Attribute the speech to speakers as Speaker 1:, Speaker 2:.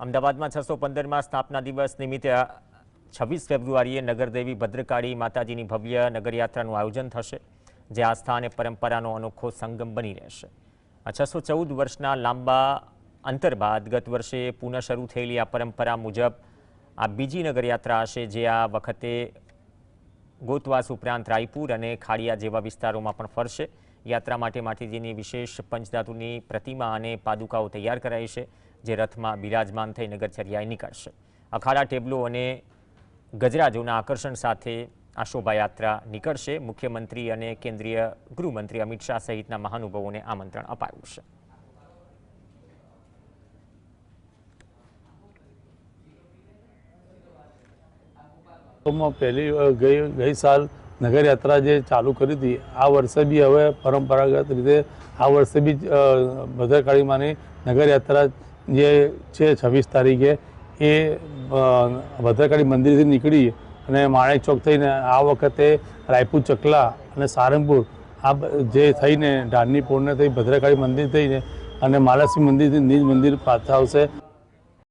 Speaker 1: અમદાવાદમાં 615માં સ્થાપના દિવસ નિમિત્તે 26 ફેબ્રુઆરીએ નગરદેવી ભદ્રકાળી માતાજીની ભવ્ય નગરયાત્રાનું આયોજન થશે, જે આસ્થા અને પરંપરાનો અનોખો સંગમ બની રહેશે। આ 614 વર્ષના લાંબા અંતર બાદ ગત વર્ષે પુનઃ શરૂ થયેલી આ પરંપરા મુજબ આ બીજી નગરયાત્રા હશે, જે આ વખતે ગોતવાસ ઉપરાંત રાયપુર અને ખાડિયા જેવા વિસ્તારોમાં પણ ફરશે। યાત્રા માટે માતાજીની વિશેષ પંચધાતુની પ્રતિમા અને પાદુકાઓ તૈયાર કરાઈ છે, જે રથમાં બિરાજમાન થઈ નગરચર્યાએ નીકળશે। અખાડા, ટેબલો અને ગજરાજોના આકર્ષણ સાથે આ શોભાયાત્રા નીકળશે। મુખ્યમંત્રી અને કેન્દ્રીય ગૃહમંત્રી અમિત શાહ સહિતના મહાનુભાવોને આમંત્રણ અપાયું છે।
Speaker 2: પહેલી ગઈ સાલ નગર યાત્રા જે ચાલુ કરી હતી, આ વર્ષે બી હવે પરંપરાગત રીતે આ વર્ષે બી ભદ્રકાળી માની નગર યાત્રા જે છે 26 તારીખે એ ભદ્રકાળી મંદિરથી નીકળી અને માણેક ચોક થઈને આ વખતે રાયપુર, ચકલા અને સારંગપુર આ જે થઈને ઢાળની પોળને થઈ ભદ્રકાળી મંદિર થઈને અને માલસી મંદિરથી નિજ મંદિર પાછા આવશે।